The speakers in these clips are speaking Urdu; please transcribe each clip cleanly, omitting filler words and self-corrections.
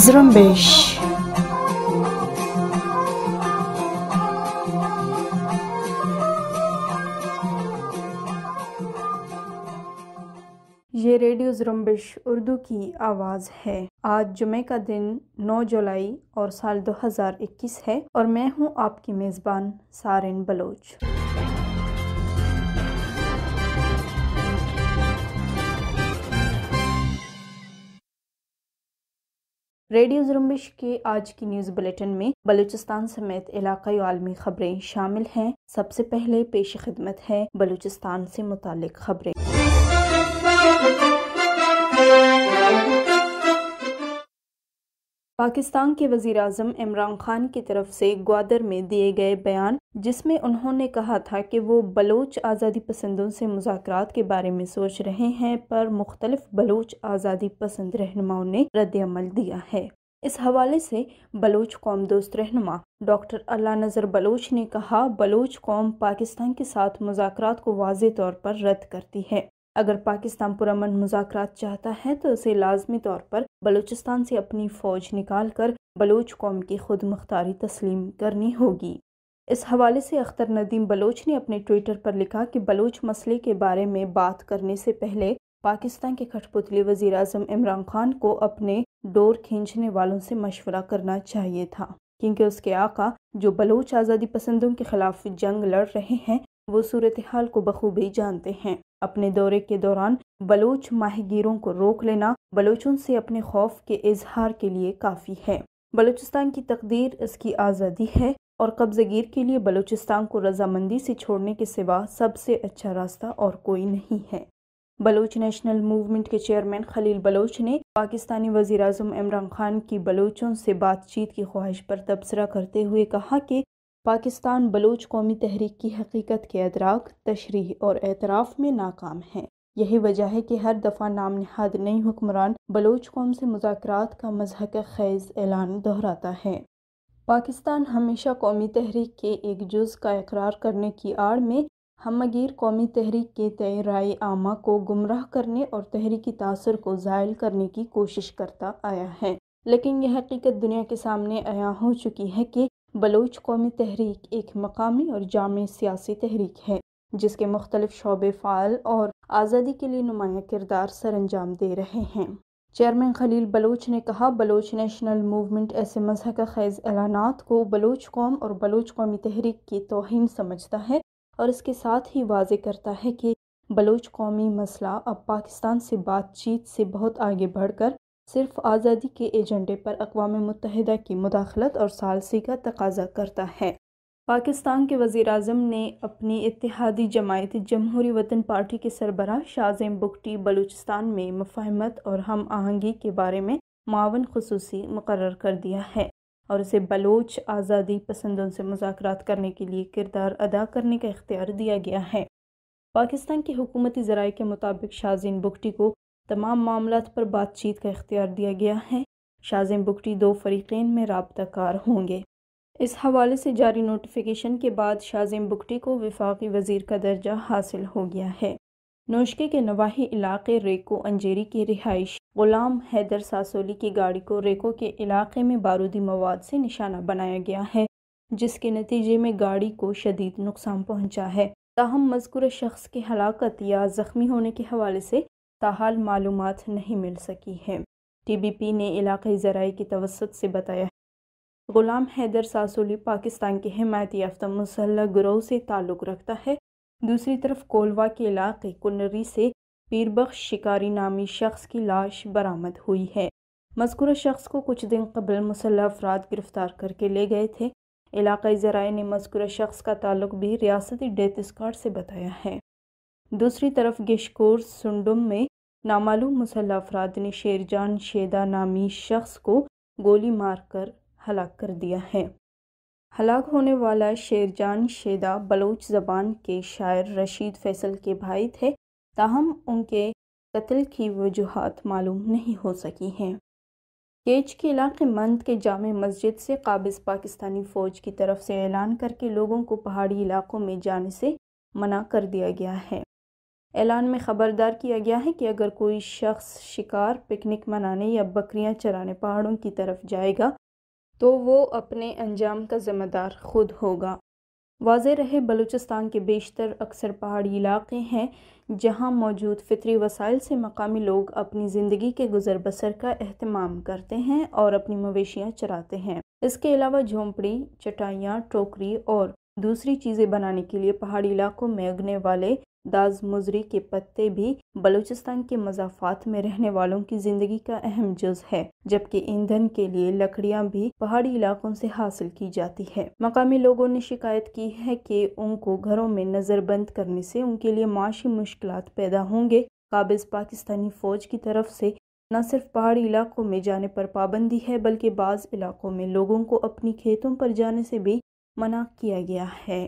زرمبش یہ ریڈیو زرمبش اردو کی آواز ہے۔ آج جمعہ کا دن 9 جولائی اور سال 2021 ہے اور میں ہوں آپ کی میزبان سارن بلوچ۔ ریڈیو زرمبش کے آج کی نیوز بلیٹن میں بلوچستان سمیت علاقائی و عالمی خبریں شامل ہیں۔ سب سے پہلے پیش خدمت ہے بلوچستان سے متعلق خبریں۔ پاکستان کے وزیر اعظم عمران خان کی طرف سے گوادر میں دیے گئے بیان، جس میں انہوں نے کہا تھا کہ وہ بلوچ آزادی پسندوں سے مذاکرات کے بارے میں سوچ رہے ہیں، پر مختلف بلوچ آزادی پسند رہنماؤں نے رد عمل دیا ہے۔ اس حوالے سے بلوچ قوم دوست رہنما ڈاکٹر اللہ نذر بلوچ نے کہا، بلوچ قوم پاکستان کے ساتھ مذاکرات کو واضح طور پر رد کرتی ہے۔ اگر پاکستان پرامن مذاکرات چاہتا ہے تو اسے لازمی طور پر بلوچستان سے اپنی فوج نکال کر بلوچ قوم کی خود مختاری تسلیم کرنی ہوگی۔ اس حوالے سے اختر ندیم بلوچ نے اپنے ٹویٹر پر لکھا کہ بلوچ مسئلے کے بارے میں بات کرنے سے پہلے پاکستان کے کٹھ پتلی وزیر اعظم عمران خان کو اپنے ڈور کھینچنے والوں سے مشورہ کرنا چاہیے تھا، کیونکہ اس کے آقا جو بلوچ آزادی پسندوں کے خلاف جنگ لڑ رہے ہیں وہ صورتحال کو بخوبی جانتے ہیں۔ اپنے دورے کے دوران بلوچ ماہی گیروں کو روک لینا بلوچوں سے اپنے خوف کے اظہار کے لیے کافی ہے۔ بلوچستان کی تقدیر اس کی آزادی ہے اور قبضہ گیر کے لیے بلوچستان کو رضامندی سے چھوڑنے کے سوا سب سے اچھا راستہ اور کوئی نہیں ہے۔ بلوچ نیشنل موومنٹ کے چیئرمین خلیل بلوچ نے پاکستانی وزیر اعظم عمران خان کی بلوچوں سے بات چیت کی خواہش پر تبصرہ کرتے ہوئے کہا کہ پاکستان بلوچ قومی تحریک کی حقیقت کے ادراک، تشریح اور اعتراف میں ناکام ہے۔ یہی وجہ ہے کہ ہر دفعہ نام نہاد نئی حکمران بلوچ قوم سے مذاکرات کا مضحکہ خیز اعلان دہراتا ہے۔ پاکستان ہمیشہ قومی تحریک کے ایک جز کا اقرار کرنے کی آڑ میں ہمہ گیر قومی تحریک کے تئیں رائے عامہ کو گمراہ کرنے اور تحریکی تاثر کو زائل کرنے کی کوشش کرتا آیا ہے، لیکن یہ حقیقت دنیا کے سامنے عیاں ہو چکی ہے کہ بلوچ قومی تحریک ایک مقامی اور جامع سیاسی تحریک ہے، جس کے مختلف شعبے فعال اور آزادی کے لیے نمایاں کردار سر انجام دے رہے ہیں۔ چیئرمین خلیل بلوچ نے کہا، بلوچ نیشنل موومنٹ ایسے مضحکہ خیز اعلانات کو بلوچ قوم اور بلوچ قومی تحریک کی توہین سمجھتا ہے اور اس کے ساتھ ہی واضح کرتا ہے کہ بلوچ قومی مسئلہ اب پاکستان سے بات چیت سے بہت آگے بڑھ کر صرف آزادی کے ایجنڈے پر اقوام متحدہ کی مداخلت اور ثالثی کا تقاضا کرتا ہے۔ پاکستان کے وزیر اعظم نے اپنی اتحادی جماعت جمہوری وطن پارٹی کے سربراہ شاہ بگٹی بلوچستان میں مفاہمت اور ہم آہنگی کے بارے میں معاون خصوصی مقرر کر دیا ہے اور اسے بلوچ آزادی پسندوں سے مذاکرات کرنے کے لیے کردار ادا کرنے کا اختیار دیا گیا ہے۔ پاکستان کے حکومتی ذرائع کے مطابق شاہ بگٹی کو تمام معاملات پر بات چیت کا اختیار دیا گیا ہے۔ شاہ بگٹی 2 فریقین میں رابطہ کار ہوں گے۔ اس حوالے سے جاری نوٹیفیکیشن کے بعد شاہ بگٹی کو وفاقی وزیر کا درجہ حاصل ہو گیا ہے۔ نوشکے کے نواحی علاقے ریکو انجیری کے رہائش غلام حیدر ساسولی کی گاڑی کو ریکو کے علاقے میں بارودی مواد سے نشانہ بنایا گیا ہے، جس کے نتیجے میں گاڑی کو شدید نقصان پہنچا ہے۔ تاہم مذکورہ شخص کی ہلاکت یا زخمی ہونے کے حوالے سے تاحال معلومات نہیں مل سکی ہے۔ ٹی بی پی نے علاقائی ذرائع کی توسط سے بتایا ہے غلام حیدر ساسولی پاکستان کے حمایت یافتہ مسلح گروہ سے تعلق رکھتا ہے۔ دوسری طرف کولوا کے علاقے کنری سے پیر بخش شکاری نامی شخص کی لاش برآمد ہوئی ہے۔ مذکورہ شخص کو کچھ دن قبل مسلح افراد گرفتار کر کے لے گئے تھے۔ علاقائی ذرائع نے مذکورہ شخص کا تعلق بھی ریاستی ڈیتھ اسکواڈ سے بتایا ہے۔ دوسری طرف گشکور سنڈم میں نامعلوم مسلح افراد نے شیرجان شیدا نامی شخص کو گولی مار کر ہلاک کر دیا ہے۔ ہلاک ہونے والا شیرجان شیدا بلوچ زبان کے شاعر رشید فیصل کے بھائی تھے، تاہم ان کے قتل کی وجوہات معلوم نہیں ہو سکی ہیں۔ کیچ کے علاقے مند کے جامع مسجد سے قابض پاکستانی فوج کی طرف سے اعلان کر کے لوگوں کو پہاڑی علاقوں میں جانے سے منع کر دیا گیا ہے۔ اعلان میں خبردار کیا گیا ہے کہ اگر کوئی شخص شکار، پکنک منانے یا بکریاں چرانے پہاڑوں کی طرف جائے گا تو وہ اپنے انجام کا ذمہ دار خود ہوگا۔ واضح رہے، بلوچستان کے بیشتر اکثر پہاڑی علاقے ہیں جہاں موجود فطری وسائل سے مقامی لوگ اپنی زندگی کے گزر بسر کا اہتمام کرتے ہیں اور اپنی مویشیاں چراتے ہیں۔ اس کے علاوہ جھونپڑی، چٹائیاں، ٹوکری اور دوسری چیزیں بنانے کے لیے پہاڑی علاقوں میں اگنے والے داز مزری کے پتے بھی بلوچستان کے مضافات میں رہنے والوں کی زندگی کا اہم جز ہے، جبکہ ایندھن کے لیے لکڑیاں بھی پہاڑی علاقوں سے حاصل کی جاتی ہے۔ مقامی لوگوں نے شکایت کی ہے کہ ان کو گھروں میں نظر بند کرنے سے ان کے لیے معاشی مشکلات پیدا ہوں گے۔ قابض پاکستانی فوج کی طرف سے نہ صرف پہاڑی علاقوں میں جانے پر پابندی ہے بلکہ بعض علاقوں میں لوگوں کو اپنی کھیتوں پر جانے سے بھی منع کیا گیا ہے۔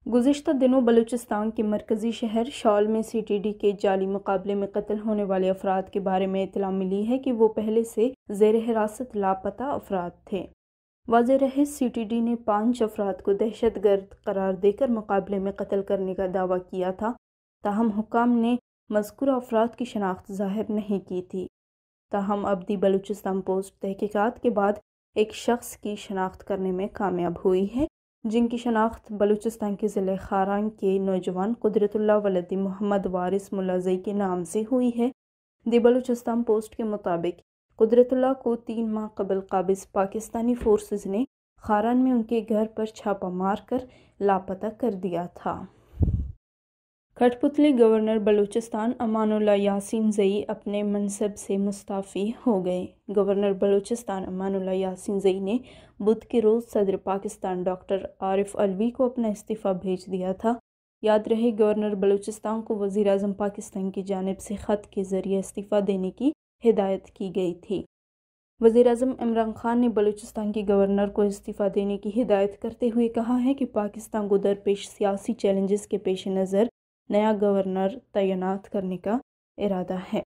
گزشتہ دنوں بلوچستان کے مرکزی شہر شال میں سی ٹی ڈی کے جعلی مقابلے میں قتل ہونے والے افراد کے بارے میں اطلاع ملی ہے کہ وہ پہلے سے زیر حراست لاپتہ افراد تھے۔ واضح رہے، سی ٹی ڈی نے 5 افراد کو دہشت گرد قرار دے کر مقابلے میں قتل کرنے کا دعویٰ کیا تھا، تاہم حکام نے مذکورہ افراد کی شناخت ظاہر نہیں کی تھی۔ تاہم اب دی بلوچستان پوسٹ تحقیقات کے بعد ایک شخص کی شناخت کرنے میں کامیاب ہوئی ہے، جن کی شناخت بلوچستان کے ضلع خاران کے نوجوان قدرت اللہ ولدی محمد وارث ملازئی کے نام سے ہوئی ہے۔ دی بلوچستان پوسٹ کے مطابق قدرت اللہ کو 3 ماہ قبل قابض پاکستانی فورسز نے خاران میں ان کے گھر پر چھاپہ مار کر لاپتہ کر دیا تھا۔ کھٹ پتلی گورنر بلوچستان امان اللہ یاسین زئی اپنے منصب سے مستعفی ہو گئے۔ گورنر بلوچستان امان اللہ یاسین زئی نے بدھ کے روز صدر پاکستان ڈاکٹر عارف علوی کو اپنا استعفیٰ بھیج دیا تھا۔ یاد رہے، گورنر بلوچستان کو وزیر اعظم پاکستان کی جانب سے خط کے ذریعے استعفیٰ دینے کی ہدایت کی گئی تھی۔ وزیر اعظم عمران خان نے بلوچستان کے گورنر کو استعفیٰ دینے کی ہدایت کرتے ہوئے کہا ہے کہ پاکستان کو درپیش سیاسی چیلنجز کے پیش نظر نیا گورنر تعینات کرنے کا ارادہ ہے۔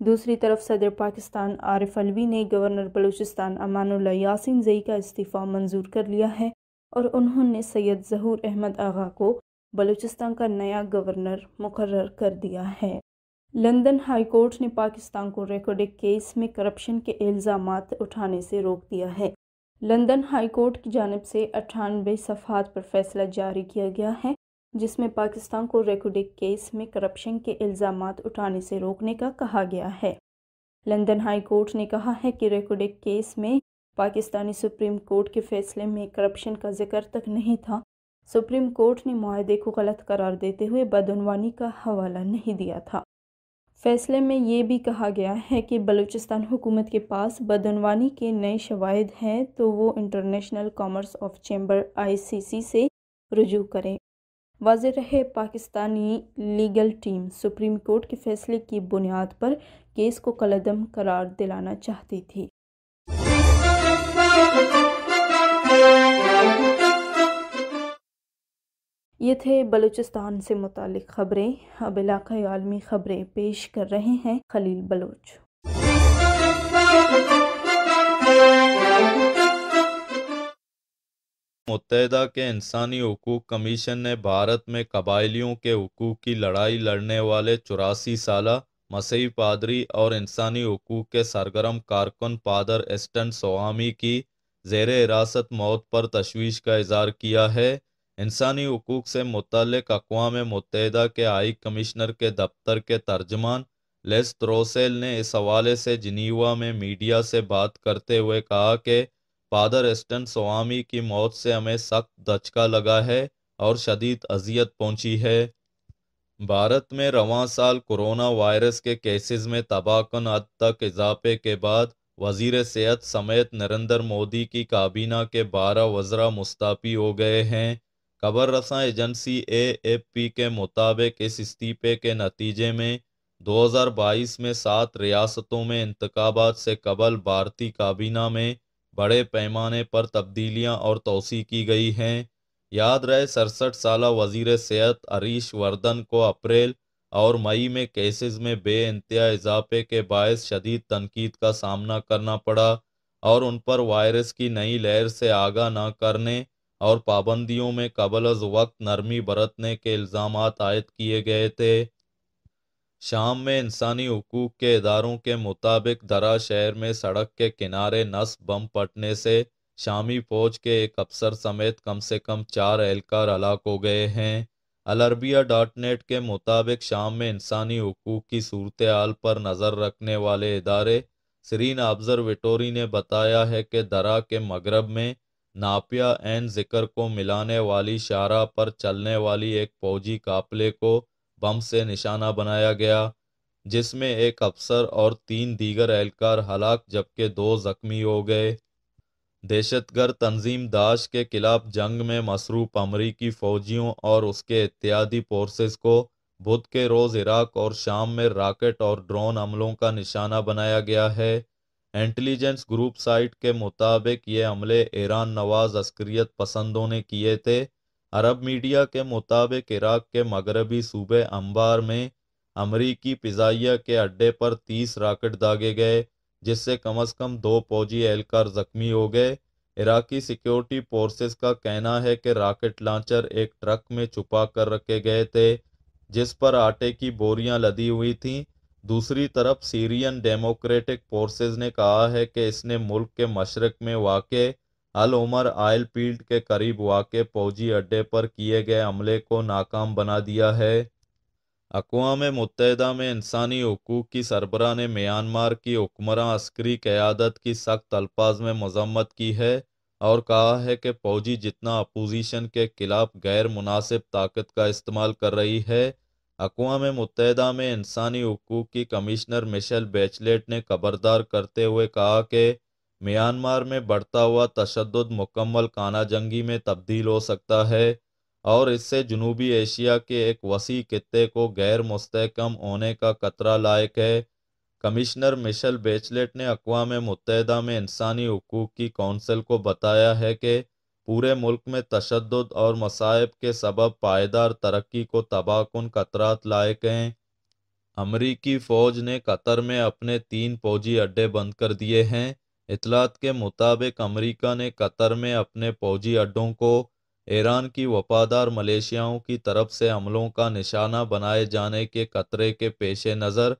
دوسری طرف صدر پاکستان عارف علوی نے گورنر بلوچستان امان اللہ یاسین زئی کا استعفیٰ منظور کر لیا ہے اور انہوں نے سید ظہور احمد آغا کو بلوچستان کا نیا گورنر مقرر کر دیا ہے۔ لندن ہائی کورٹ نے پاکستان کو ریکوڈک کیس میں کرپشن کے الزامات اٹھانے سے روک دیا ہے۔ لندن ہائی کورٹ کی جانب سے 98 صفحات پر فیصلہ جاری کیا گیا ہے، جس میں پاکستان کو ریکوڈک کیس میں کرپشن کے الزامات اٹھانے سے روکنے کا کہا گیا ہے۔ لندن ہائی کورٹ نے کہا ہے کہ ریکوڈک کیس میں پاکستانی سپریم کورٹ کے فیصلے میں کرپشن کا ذکر تک نہیں تھا۔ سپریم کورٹ نے معاہدے کو غلط قرار دیتے ہوئے بدعنوانی کا حوالہ نہیں دیا تھا۔ فیصلے میں یہ بھی کہا گیا ہے کہ بلوچستان حکومت کے پاس بدعنوانی کے نئے شواہد ہیں تو وہ international commerce of chamber ICC سے رجوع کریں۔ واضح رہے، Pakistani legal team supreme court کے فیصلے کی بنیاد پر کیس کو کالعدم قرار دلانا چاہتی تھی۔ یہ تھے بلوچستان سے متعلق خبریں۔ اب علاقائی عالمی خبریں پیش کر رہے ہیں خلیل بلوچ۔ متحدہ کے انسانی حقوق کمیشن نے بھارت میں قبائلیوں کے حقوق کی لڑائی لڑنے والے 84 سالہ مسیحی پادری اور انسانی حقوق کے سرگرم کارکن فادر ایسٹن سوامی کی زیر حراست موت پر تشویش کا اظہار کیا ہے۔ انسانی حقوق سے متعلق اقوام متحدہ کے ہائی کمشنر کے دفتر کے ترجمان لیس تھروسیل نے اس حوالے سے جنیوا میں میڈیا سے بات کرتے ہوئے کہا کہ فادر ایسٹن سوامی کی موت سے ہمیں سخت دھچکا لگا ہے اور شدید اذیت پہنچی ہے۔ بھارت میں رواں سال کورونا وائرس کے کیسز میں تباہ کن حد تک اضافے کے بعد وزیر صحت سمیت نریندر مودی کی کابینہ کے 12 وزراء مستعفی ہو گئے ہیں۔ خبر رساں ایجنسی AFP کے مطابق اس استعفے کے نتیجے میں 2022 میں 7 ریاستوں میں انتخابات سے قبل بھارتی کابینہ میں بڑے پیمانے پر تبدیلیاں اور توسیع کی گئی ہیں۔ یاد رہے، 67 سالہ وزیر صحت ہریش وردھن کو اپریل اور مئی میں کیسز میں بے انتہا اضافے کے باعث شدید تنقید کا سامنا کرنا پڑا اور ان پر وائرس کی نئی لہر سے آگاہ نہ کرنے اور پابندیوں میں قبل از وقت نرمی برتنے کے الزامات عائد کیے گئے تھے۔ شام میں انسانی حقوق کے اداروں کے مطابق درا شہر میں سڑک کے کنارے نصب بم پھٹنے سے شامی فوج کے ایک افسر سمیت کم سے کم 4 اہلکار ہلاک ہو گئے ہیں۔ العربیہ.نیٹ کے مطابق شام میں انسانی حقوق کی صورتحال پر نظر رکھنے والے ادارے سرین آبزرویٹوری نے بتایا ہے کہ درا کے مغرب میں ناپیا عین ذکر کو ملانے والی شاہراہ پر چلنے والی ایک فوجی قافلے کو بم سے نشانہ بنایا گیا، جس میں ایک افسر اور 3 دیگر اہلکار ہلاک جبکہ 2 زخمی ہو گئے۔ دہشت گرد تنظیم داعش کے خلاف جنگ میں مصروف امریکی فوجیوں اور اس کے اتحادی فورسز کو بدھ کے روز عراق اور شام میں راکٹ اور ڈرون حملوں کا نشانہ بنایا گیا ہے۔ انٹیلیجنس گروپ سائٹ کے مطابق یہ حملے ایران نواز عسکریت پسندوں نے کیے تھے۔ عرب میڈیا کے مطابق عراق کے مغربی صوبے انبار میں امریکی فضائیہ کے اڈے پر 30 راکٹ داغے گئے، جس سے کم از کم 2 فوجی اہلکار زخمی ہو گئے۔ عراقی سیکیورٹی فورسز کا کہنا ہے کہ راکٹ لانچر ایک ٹرک میں چھپا کر رکھے گئے تھے، جس پر آٹے کی بوریاں لدی ہوئی تھیں۔ دوسری طرف سیرین ڈیموکریٹک فورسز نے کہا ہے کہ اس نے ملک کے مشرق میں واقع العمر آئل فیلڈ کے قریب واقع فوجی اڈے پر کیے گئے حملے کو ناکام بنا دیا ہے۔ اقوام متحدہ میں انسانی حقوق کی سربراہ نے میانمار کی حکمراں عسکری قیادت کی سخت الفاظ میں مذمت کی ہے اور کہا ہے کہ فوجی جتنا اپوزیشن کے خلاف غیر مناسب طاقت کا استعمال کر رہی ہے۔ اقوام متحدہ میں انسانی حقوق کی کمشنر میشل بیچلیٹ نے خبردار کرتے ہوئے کہا کہ میانمار میں بڑھتا ہوا تشدد مکمل خانہ جنگی میں تبدیل ہو سکتا ہے اور اس سے جنوبی ایشیا کے ایک وسیع خطے کو غیر مستحکم ہونے کا خطرہ لاحق ہے۔ کمشنر میشل بیچلیٹ نے اقوام متحدہ میں انسانی حقوق کی کونسل کو بتایا ہے کہ پورے ملک میں تشدد اور مصائب کے سبب پائیدار ترقی کو تباہ کن خطرات لاحق ہیں۔ امریکی فوج نے قطر میں اپنے 3 فوجی اڈے بند کر دیے ہیں۔ اطلاعات کے مطابق امریکہ نے قطر میں اپنے فوجی اڈوں کو ایران کی وفادار ملیشیاؤں کی طرف سے حملوں کا نشانہ بنائے جانے کے خطرے کے پیش نظر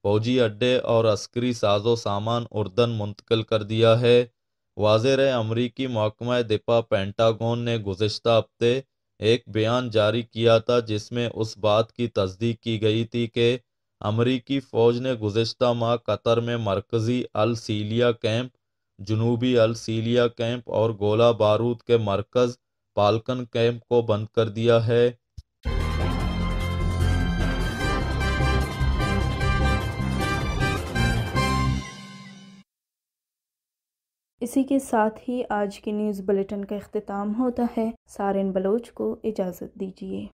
فوجی اڈے اور عسکری ساز و سامان اردن منتقل کر دیا ہے۔ واضح رہے، امریکی محکمہ دفاع پینٹاگون نے گزشتہ ہفتے ایک بیان جاری کیا تھا جس میں اس بات کی تصدیق کی گئی تھی کہ امریکی فوج نے گزشتہ ماہ قطر میں مرکزی السیلیہ کیمپ، جنوبی السیلیہ کیمپ اور گولہ بارود کے مرکز پالکن کیمپ کو بند کر دیا ہے۔ اسی کے ساتھ ہی آج کی نیوز بلیٹن کا اختتام ہوتا ہے۔ سارن بلوچ کو اجازت دیجیے۔